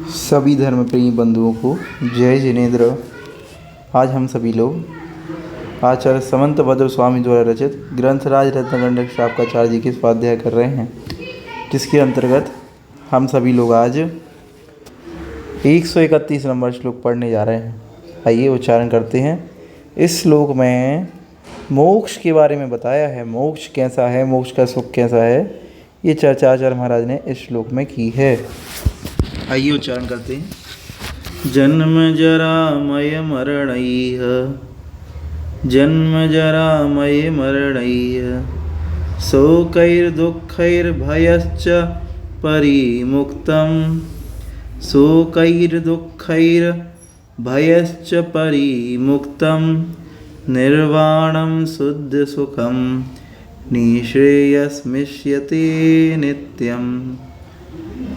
सभी धर्म प्रेमी बंधुओं को जय जिनेन्द्र। आज हम सभी लोग आचार्य समंतभद्र स्वामी द्वारा रचित ग्रंथराज रत्नगंडक शापकाचार्य जी के स्वाध्याय कर रहे हैं, जिसके अंतर्गत हम सभी लोग आज 131 नंबर श्लोक पढ़ने जा रहे हैं। आइए उच्चारण करते हैं। इस श्लोक में मोक्ष के बारे में बताया है। मोक्ष कैसा है, मोक्ष का सुख कैसा है, ये चर्चा आचार्य महाराज ने इस श्लोक में की है। आइए उच्चारण करते हैं। जन्म जरा मय मरणैः, जन्म जरा मय मरणैः, शोकैर्दुःखैर्भयश्च परिमुक्तं, शोकैर्दुःखैर्भयश्च परिमुक्तं, निर्वाणं शुद्धसुखं निःश्रेयस्मिष्यते नित्यम्।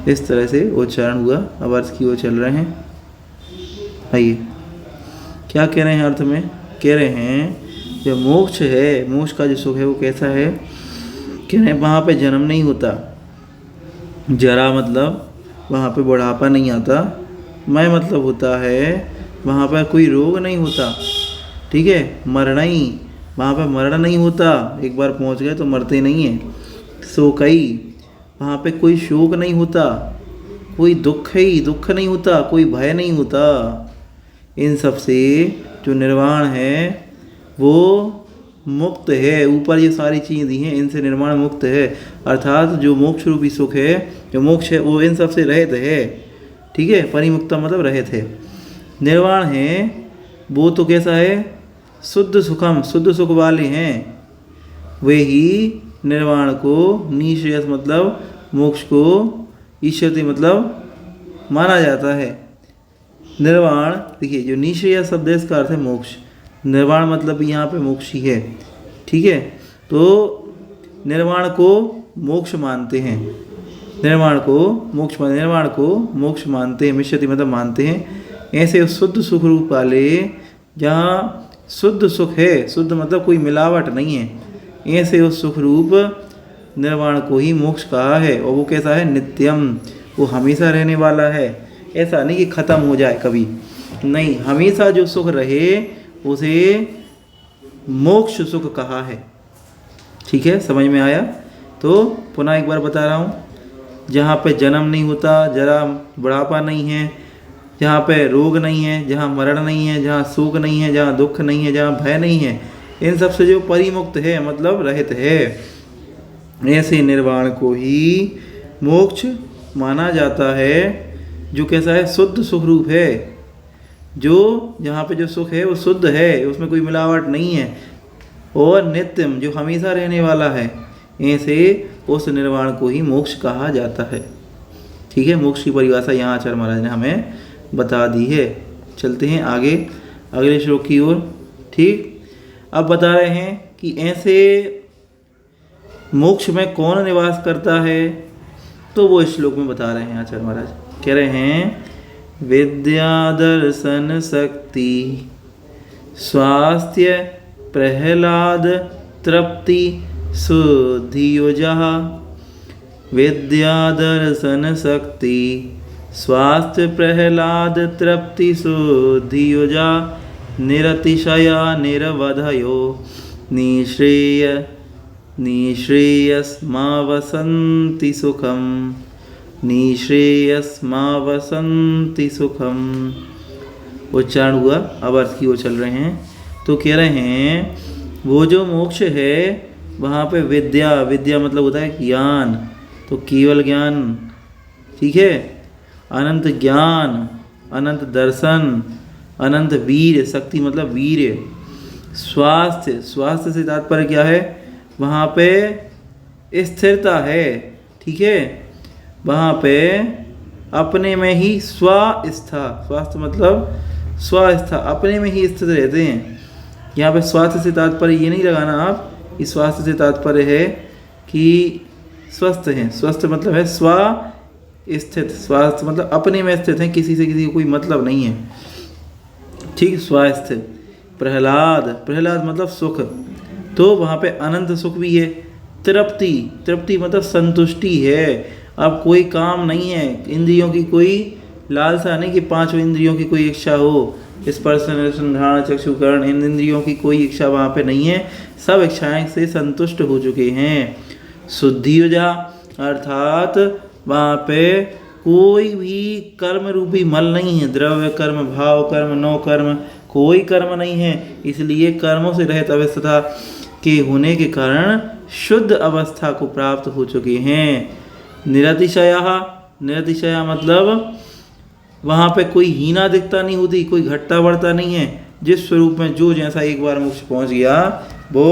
इस तरह से उच्चारण हुआ। अब अर्थ की ओर चल रहे हैं। आइए क्या कह रहे हैं अर्थ में? कह रहे हैं जो मोक्ष है, मोक्ष का जो सुख है वो कैसा है। कह रहे हैं वहाँ पे जन्म नहीं होता। जरा मतलब वहाँ पे बुढ़ापा नहीं आता। मय मतलब होता है वहाँ पर कोई रोग नहीं होता। ठीक है। मरणई, वहाँ पर मरण नहीं होता। एक बार पहुँच गए तो मरते नहीं हैं। शोकई, वहाँ पे कोई शोक नहीं होता। कोई दुख नहीं होता। कोई भय नहीं होता। इन सब से जो निर्वाण है वो मुक्त है। ऊपर ये सारी चीज़ें दी हैं, इनसे निर्वाण मुक्त है। अर्थात जो मोक्ष रूपी सुख है, जो मोक्ष है, वो इन सब से रहित है। ठीक है। परिमुक्ता मतलब रहित है। निर्वाण है वो तो कैसा है? शुद्ध सुखम, शुद्ध सुख वाले हैं। वे ही निर्वाण को, निःश्रेयस मतलब मोक्ष को, ईश्वरति मतलब माना जाता है। निर्वाण देखिए, जो निःश्रेयस शब्द है इसका अर्थ है मोक्ष। निर्वाण मतलब यहाँ पे मोक्ष ही है। ठीक है। तो निर्वाण को मोक्ष मानते हैं। निर्वाण को मोक्ष मानते हैं। मिष्यति मतलब मानते हैं। ऐसे शुद्ध सुख रूप वाले, जहाँ शुद्ध सुख है, शुद्ध मतलब कोई मिलावट नहीं है, ऐसे उस सुख रूप निर्वाण को ही मोक्ष कहा है। और वो कैसा है? नित्यम, वो हमेशा रहने वाला है। ऐसा नहीं कि ख़त्म हो जाए कभी, नहीं, हमेशा जो सुख रहे उसे मोक्ष सुख कहा है। ठीक है, समझ में आया? तो पुनः एक बार बता रहा हूँ। जहाँ पे जन्म नहीं होता, जरा बुढ़ापा नहीं है, जहाँ पे रोग नहीं है, जहाँ मरण नहीं है, जहाँ शोक नहीं है, जहाँ दुख नहीं है, जहाँ भय नहीं है, इन सब से जो परिमुक्त है मतलब रहित है, ऐसे निर्वाण को ही मोक्ष माना जाता है। जो कैसा है? शुद्ध सुख रूप है। जो जहाँ पे जो सुख है वो शुद्ध है, उसमें कोई मिलावट नहीं है, और नित्यम जो हमेशा रहने वाला है, ऐसे उस निर्वाण को ही मोक्ष कहा जाता है। ठीक है। मोक्ष की परिभाषा यहाँ आचार्य महाराज ने हमें बता दी है। चलते हैं आगे अगले श्लोक की ओर। ठीक। अब बता रहे हैं कि ऐसे मोक्ष में कौन निवास करता है, तो वो इस श्लोक में बता रहे हैं आचार्य महाराज। कह रहे हैं विद्या दर्शन शक्ति स्वास्थ्य प्रहलाद तृप्ति शुद्धियोजा। विद्या दर्शन शक्ति स्वास्थ्य प्रहलाद तृप्ति शुद्धियोजा, निरतिशया निरवधयो निःश्रेयस्मावसन्ति सुखम, निःश्रेयस्मावसन्ति सुखम। उच्चारण हुआ। अब अर्थ की ओर चल रहे हैं। तो कह रहे हैं वो जो मोक्ष है वहाँ पे विद्या, विद्या मतलब होता है ज्ञान, तो केवल ज्ञान। ठीक है। अनंत ज्ञान, अनंत दर्शन, अनंत वीर, शक्ति मतलब वीर। स्वास्थ्य, स्वास्थ्य से तात्पर्य क्या है? वहाँ पे स्थिरता है। ठीक है। वहाँ पे अपने में ही स्वस्था, स्वास्थ्य मतलब स्वस्था, अपने में ही स्थित रहते हैं। यहाँ पे स्वास्थ्य से तात्पर्य ये नहीं लगाना आप, इस स्वास्थ्य से तात्पर्य है कि स्वस्थ हैं। स्वस्थ मतलब है स्थित, स्वास्थ्य मतलब अपने में स्थित हैं, किसी से किसी को कोई मतलब नहीं है। ठीक। स्वास्थ्य। प्रहलाद, प्रहलाद मतलब सुख, तो वहाँ पे अनंत सुख भी है। तृप्ति, तृप्ति मतलब संतुष्टि है। अब कोई काम नहीं है, इंद्रियों की कोई लालसा नहीं कि पांचों इंद्रियों की कोई इच्छा हो, स्पर्श रसन घ्राण चक्षु कर्ण इन इंद्रियों की कोई इच्छा वहाँ पे नहीं है, सब इच्छाएं से संतुष्ट हो चुके हैं। शुद्धि हो जा अर्थात वहाँ पे कोई भी कर्म रूपी मल नहीं है, द्रव्य कर्म भाव कर्म नो कर्म कोई कर्म नहीं है, इसलिए कर्मों से रहित अवस्था के होने के कारण शुद्ध अवस्था को प्राप्त हो चुके हैं। निरतिशया, निरतिशया मतलब वहाँ पे कोई हीना दिखता नहीं होती, कोई घटता बढ़ता नहीं है, जिस स्वरूप में जो जैसा एक बार मोक्ष पहुँच गया वो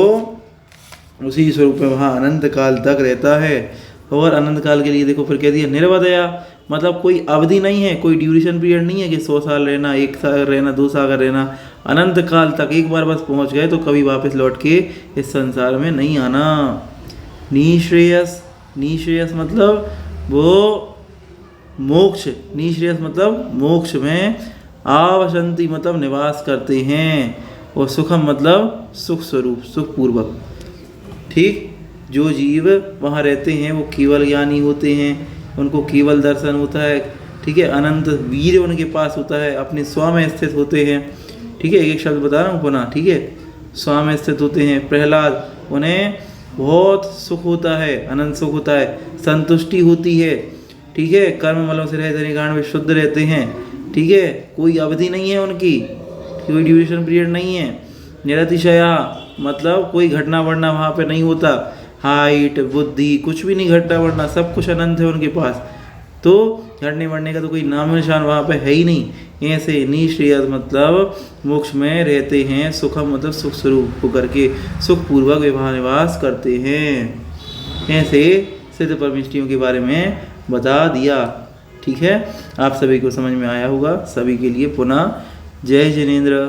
उसी स्वरूप में वहाँ अनंत काल तक रहता है। और अनंत काल के लिए देखो फिर कह दिया निर्वदया, मतलब कोई अवधि नहीं है, कोई ड्यूरेशन पीरियड नहीं है कि 100 साल रहना, 1 साल रहना, 2 साल रहना, अनंत काल तक एक बार बस पहुंच गए तो कभी वापस लौट के इस संसार में नहीं आना। निश्रेयस, निश्रेयस मतलब वो मोक्ष, निश्रेयस मतलब मोक्ष में आवसंति मतलब निवास करते हैं, और सुखम मतलब सुख स्वरूप सुख पूर्वक। ठीक, जो जीव वहाँ रहते हैं वो केवल ज्ञानी होते हैं, उनको केवल दर्शन होता है। ठीक है, अनंत वीर उनके पास होता है, अपने स्व में स्थित होते हैं। ठीक है, एक एक शब्द बता रहा हूँ पुनः। ठीक है, स्व में स्थित होते हैं। प्रहलाद, उन्हें बहुत सुख होता है, अनंत सुख होता है, संतुष्टि होती है। ठीक है, कर्म मलों से रहते कारण वे शुद्ध रहते हैं। ठीक है, कोई अवधि नहीं है उनकी, कोई ड्यूरेशन पीरियड नहीं है। निरतिशया मतलब कोई घटना बढ़ना वहाँ पे नहीं होता, हाइट बुद्धि कुछ भी नहीं घटना बढ़ना, सब कुछ अनंत है उनके पास, तो घटने बढ़ने का तो कोई नाम निशान वहाँ पे है ही नहीं। ऐसे निश्रेयस मतलब मोक्ष में रहते हैं, सुखम मतलब सुख स्वरूप होकर के सुख पूर्वक विवाह निवास करते हैं। ऐसे सिद्ध परमेष्टियों के बारे में बता दिया। ठीक है, आप सभी को समझ में आया होगा। सभी के लिए पुनः जय जिनेंद्र।